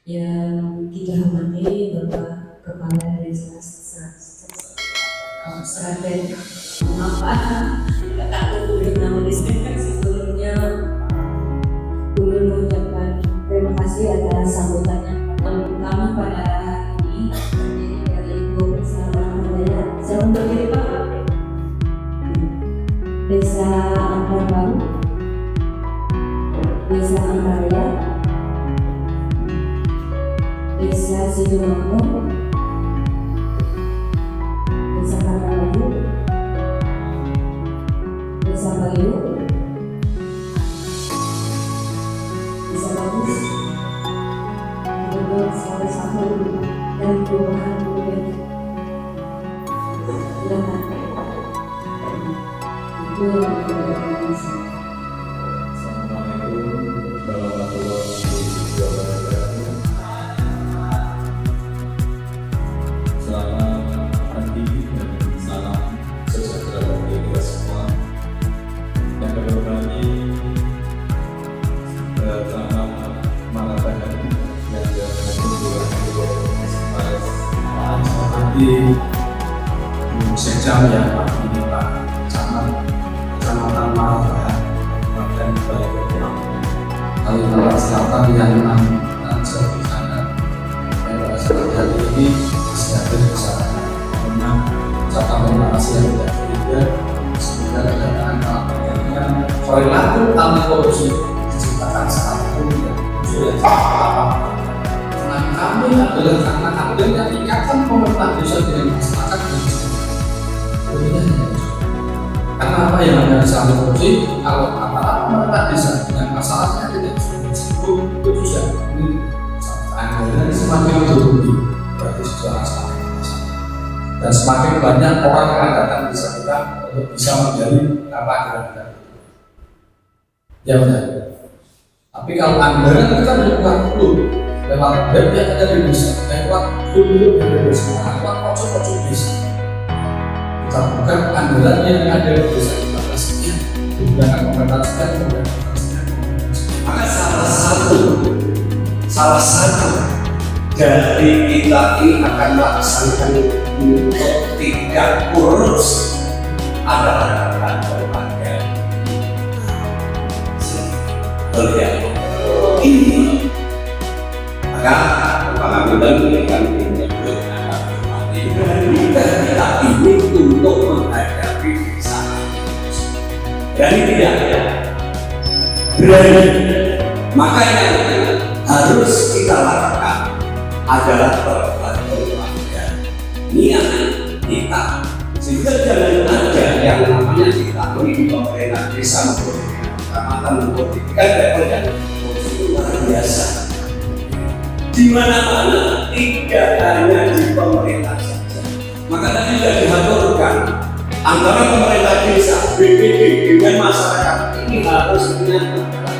yang kita hormati Bapak Kepala Desa Sragen. Maaf, takut udah nama desa sebelumnya. Ulun mengucapkan terima kasih atas sambutannya. Terutama pada hari ini terdiri dari Ibu bersama saya. Saya berdiri Pak. Desa Angkar Baru, Desa Angkaraya, Desa Sidoarjo, Desa Karangaju, Desa Bayu, Desa Bagus, kemudian salah satu dan kelurahan kemudian silakan. Itu yang kita bisa. Assalamualaikum warahmatullahi wabarakatuh. Selamat pagi dan salam sejahtera bagi kita semua. Yang berbahagia selamat merayakan dan seperti sejam yang ini Pak Kecamatan Marabaya dan Balikpapan Kalimantan Selatan yang langsung di sana. Pada saat hari ini masih ada di sana. Karena ucapan terima kasih yang tidak berbeda. Semoga kedatangan yang perilaku anti korupsi diciptakan satu yang sudah apa. Karena kami adalah karena adanya ikatan pemerintah desa dengan masyarakat dan karena apa yang ada di sana korupsi, kalau aparat pemerintah desa dengan masalahnya tidak cukup, itu juga anggaran semakin bertumbuh, berarti sudah salah. Dan semakin banyak orang yang datang di desa kita untuk bisa menjadi apa anggaran kita. Ya benar. Tapi kalau anggaran kita bukan dulu lewat web yang ada di desa, lewat dulu dari desa, lewat pojok-pojok desa. Kita bukan anggaran yang ada di desa kita pastinya menggunakan pemerintah sekian, maka salah satu dari kita ini akan melaksanakan untuk tidak kurus adalah berbagai ini. Maka pengambilan mengenai kita ini untuk menghadapi desa. Berani tidak? Berani. Maka yang harus kita lakukan adalah berbahagia niat kita. Sehingga jangan ada yang namanya kita di pemerintah desa maupun kecamatan maupun kan levelnya luar biasa. Di mana-mana, tidak hanya di pemerintah saja. Maka tadi sudah diaturkan antara pemerintah desa, BPD dengan masyarakat ini harus menyatukan.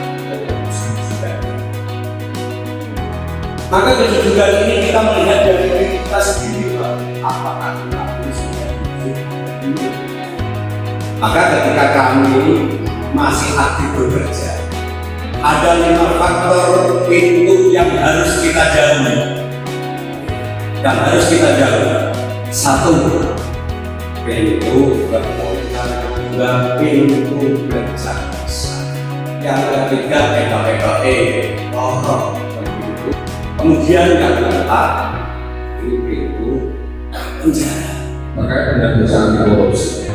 Maka kejujuran ini kita melihat dari diri kita sendiri, apakah kita sudah hidup. Maka ketika kami masih aktif bekerja, ada 5 faktor pintu yang harus kita jauhi. Satu, pintu berpolitik, 2 pintu berjasa. Yang ketiga, kemudian yang keempat, ini pintu penjara. Terkait dengan desa anti korupsi,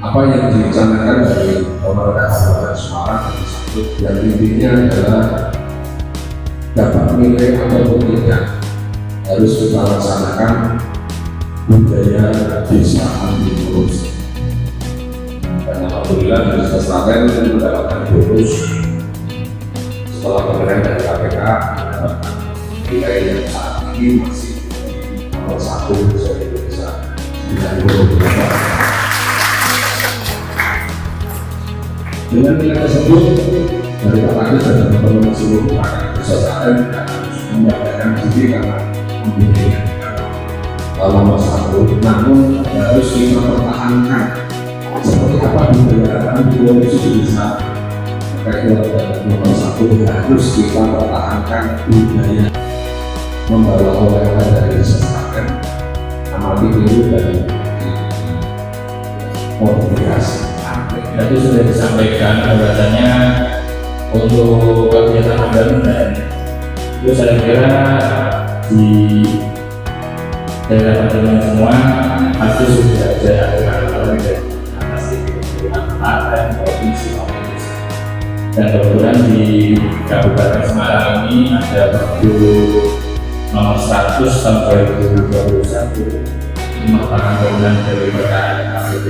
apa yang direncanakan dari pemerintah Kabupaten Semarang yang intinya adalah dapat nilai ataupun tidak harus kita laksanakan budaya desa anti korupsi. Dan alhamdulillah dari Desa Sragen mendapatkan bonus setelah pemberian dari KPK mendapatkan nilai yang saat ini masih nomor 1 dari desa dengan beberapa. Dengan nilai tersebut dari Pak dan teman-teman seluruh rakyat desa Sragen harus membanggakan diri karena mempunyai nomor 1, namun harus kita pertahankan seperti apa budaya anti korupsi di desa regulasi nomor 1 harus kita pertahankan budaya membawa oleh-oleh dari sesajen, amati dulu dari modifikasi. Tadi sudah disampaikan bahwasanya untuk kegiatan pembangunan itu saya kira di daerah Panjenengan semua pasti sudah ada aturan-aturan dari atas dan provinsi maupun desa. Dan kebetulan di Kabupaten Semarang ini ada Pergub nomor 100 tahun 2021 ini merupakan bangunan dari PKN KPP.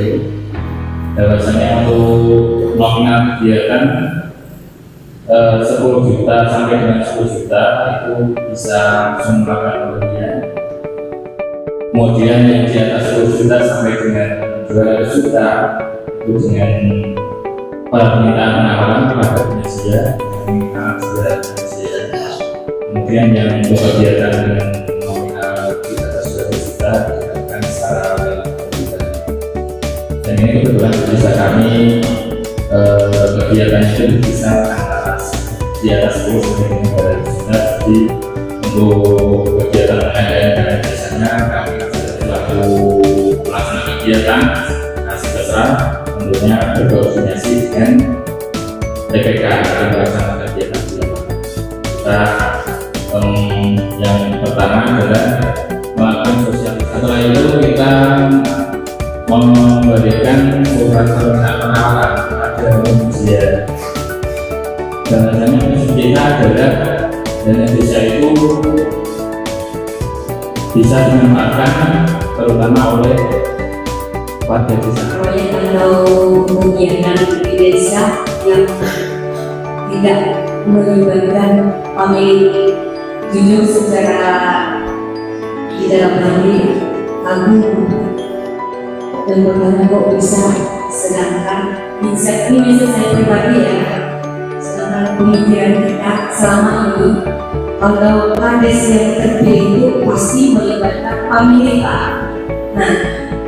Bahwasanya untuk nominal kegiatan 10 juta sampai dengan 10 juta itu bisa langsung melakukan pembelian. Kemudian yang di atas 10 juta sampai dengan 200 juta itu dengan permintaan penawaran kepada penyedia, permintaan segera penyedia. Kemudian yang untuk kegiatan dengan nominal di atas 200 juta dilakukan secara pembelian. Dan ini kebetulan di desa kami kegiatan itu bisa antara di atas 10 sampai dengan 200 juta. Jadi untuk kegiatan pengadaan dana desanya kami selaku pelaksana kegiatan kasih besar tentunya berkoordinasi dengan TPK dan pelaksana kegiatan kita. Yang pertama adalah melakukan sosialisasi. Setelah itu kita memberikan surat permintaan penawaran kepada penyedia. Bahasanya kita adalah dana desa itu bisa dimanfaatkan terutama oleh warga desa. Proyek atau kegiatan di desa yang tidak melibatkan pemilik jujur secara di dalam hati kagum dan bagaimana kok bisa, sedangkan insight ini saya pribadi ya, sedangkan pemikiran kita selama ini kalau kades yang terpilih itu pasti melibatkan pemilik Pak. Nah,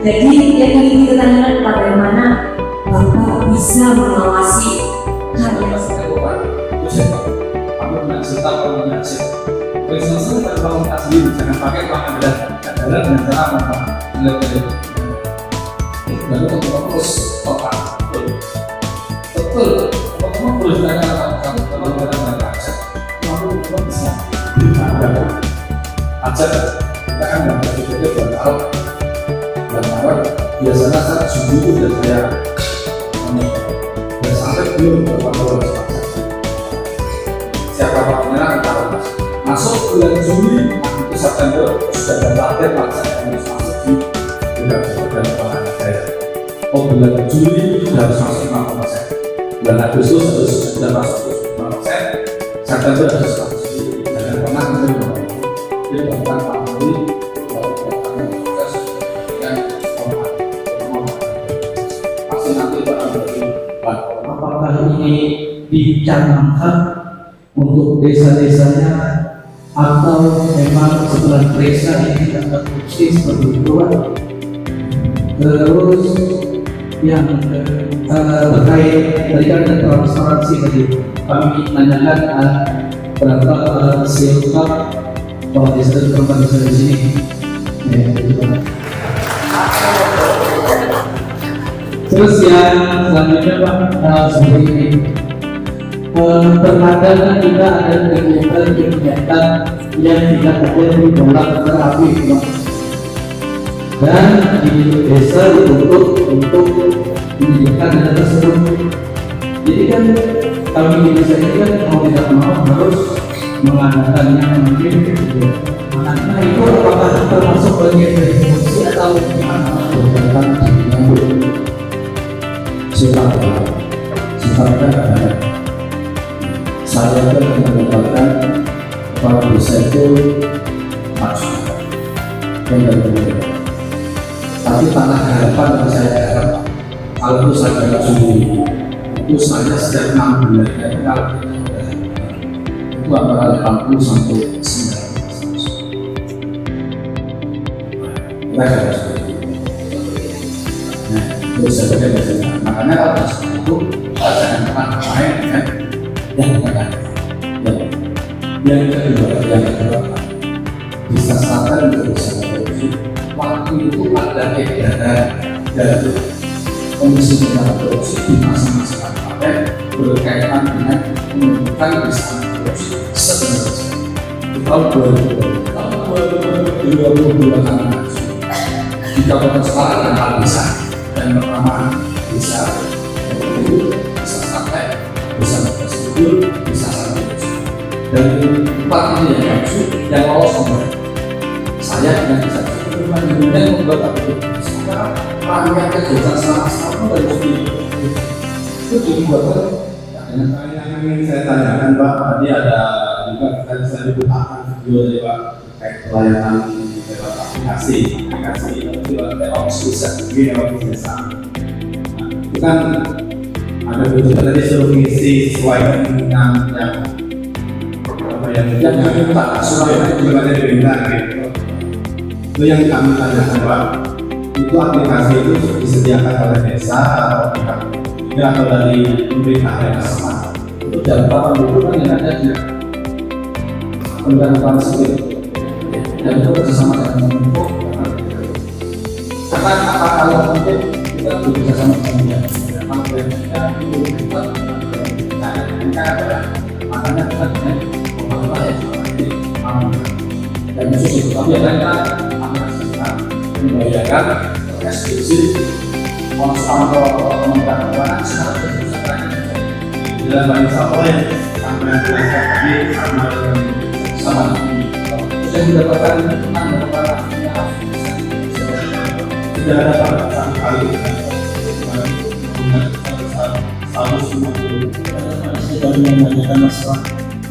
jadi yang ingin kita tanyakan bagaimana Bapak bisa mengawasi karya Kamu tidak serta komunikasi. Organisasi berkomunikasi sendiri, jangan pakai pengadilan adalah dengan cara apa? Lalu terus total, betul. Kamu boleh tanya kamu kalau kita nggak ajak, kamu bisa ajak. Kita kan nggak berbeda bertawar. Biasanya saat subuh itu sudah saya sampai belum berpantau siapa partnernya kita masuk bulan Juli itu September sudah ada target masa yang harus masuk di bulan kepala daerah. Oh bulan Juli itu harus masuk 5%, bulan Agustus harus sudah masuk 5%, September harus masuk. Jangan pernah menerima ini bahkan Pak Menteri pasti nanti akan beri apakah ini dicanangkan untuk desa-desanya atau memang setelah desa ini tidak terbukti seperti itu Pak? Terus yang terkait tadi kan ada transparansi tadi, kami menanyakan berapa silka kalau desa itu tempat desa di sini. Ya, itu Pak. Terus yang selanjutnya Pak, seperti ini. Terkadang kita ada kegiatan yang tidak ada di bola terapi Pak. Dan di desa dituntut untuk menyediakan dana tersebut. Jadi kan kami di desa ini kan mau tidak mau harus mengadakannya mungkin. Nah itu apakah termasuk bagian dari fungsi atau gimana? sifatnya ada. Saya itu mendapatkan kepala desa itu maju dan berbeda. Tapi tanah harapan yang saya harap kalau itu saya tidak sendiri itu saya setiap 6 bulan kalau itu antara 80 sampai 90%. Kita harus nah, itu sebenarnya makanya kalau itu kita jangan pernah main dengan yang negatif. Yang kedua, disasarkan untuk bisa korupsi. Waktu itu ada edaran dari Komisi Pemberantasan Korupsi di masing-masing kabupaten berkaitan dengan menentukan misalnya korupsi sebenarnya di tahun 2022 di Kabupaten Semarang dan Kepala Desa dan pertama desa itu bisa sampai bisa bersetuju bisa sampai dari 4 ini yang maju yang lolos nomor saya dengan bisa kemudian membuat aku sekarang rakyatnya desa Semarang itu dibuat yang ingin saya tanyakan Pak, tadi ada juga tadi saya dibutuhkan video dari Pak terkait pelayanan lewat aplikasi itu ada opsi bisa begini lewat desa. Itu kan ada kebutuhan tadi suruh mengisi sesuai dengan yang apa yang diminta sesuai dengan yang diminta gitu. Itu yang kami tanyakan Pak. Itu aplikasi itu disediakan oleh desa atau pihak atau dari pemerintah daerah sama itu dalam papan dukungan yang ada di Kementerian Sipil dan itu bersama dengan Menko karena apa kalau mungkin kita bekerjasama dengan dia kalau kita itu kita makanya kita dengan pemerintah yang dan khusus itu tapi ada kita membayarkan SPC sama pemerintah keuangan sekarang di dalam bahasa oleh sampai tadi sama yang mendapatkan daripada tidak ada batasan kali Kita menanyakan masalah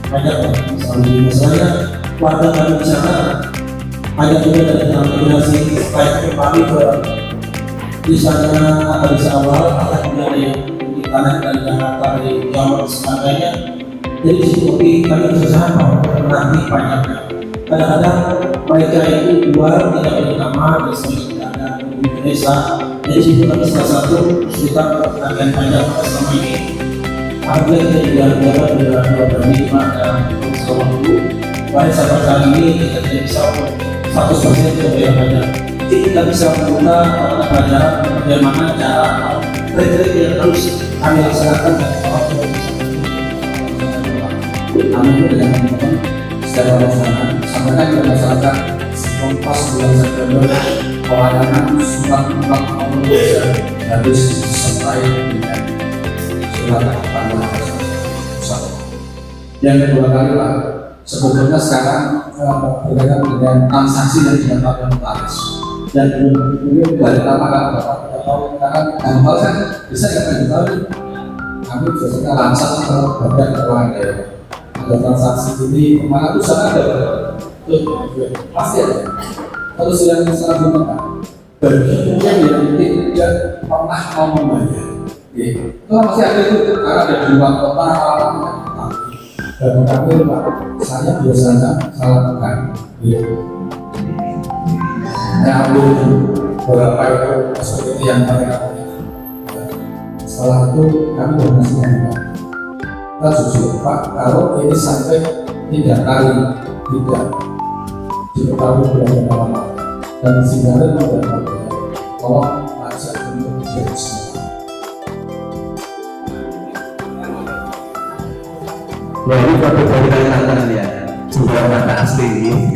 banyak masalahnya warga kami di sana ada juga dari transmigrasi supaya kembali ke di sana atau di awal ada juga yang di tanah dari Jakarta dari Jawa dan sebagainya. Jadi seperti kami berusaha mengurangi banyaknya. Kadang-kadang mereka itu keluar tidak ada nama dan sebagainya tidak ada di desa. Jadi situ kami salah satu kesulitan penagihan pajak selama ini. Apabila kita juga berlima dan berusaha waktu, pada saat kali ini kita tidak bisa 100% membayar pajak. Jadi kita bisa membuka pelajaran bagaimana cara trik-trik yang harus kami laksanakan dan kami dengan teman-teman secara langsung sampaikan kepada masyarakat pas bulan September pelayanan surat Indonesia harus disertai dengan surat tanda pusat. Yang kedua kali Pak, sebetulnya sekarang berkaitan dengan transaksi yang dilakukan notaris dan kemudian dari apakah Bapak tahu karena hal kan bisa kita tahu kami biasanya langsung ke badan keuangan daerah. Ada transaksi ini kemana tuh sana ada pasti ada. Terus yang selanjutnya Pak, bagi yang tidak pernah mau membayar, itu masih ada itu karena ada di luar kota dan kami Pak, saya biasanya lakukan ambil beberapa itu seperti yang mereka punya. Setelah itu kami bernasihat kita jujur Pak, kalau ini sampai 3 kali tidak diketahui berapa lama dan sinyalnya tidak berapa, tolong ajak untuk jadi semua. Wah ini produk dari Kalimantan ya, sumber data asli ini.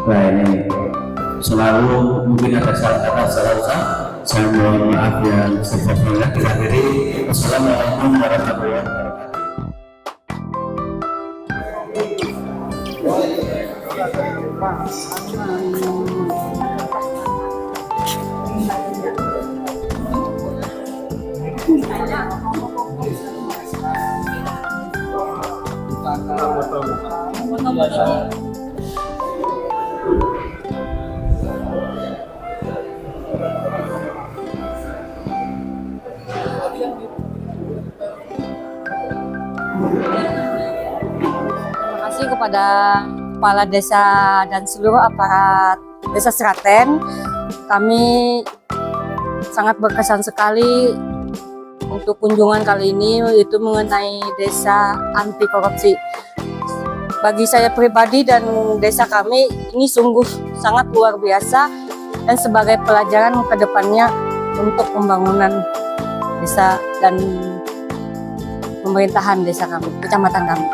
Wah ini selalu mungkin ada salah kata saya mohon maaf yang sebelumnya diakhiri. Assalamualaikum warahmatullahi wabarakatuh. Terima kasih kepada Kepala Desa dan seluruh aparat Desa Seraten. Kami sangat berkesan sekali untuk kunjungan kali ini itu mengenai desa anti korupsi. Bagi saya pribadi dan desa kami ini sungguh sangat luar biasa dan sebagai pelajaran ke depannya untuk pembangunan desa dan pemerintahan desa kami, kecamatan kami.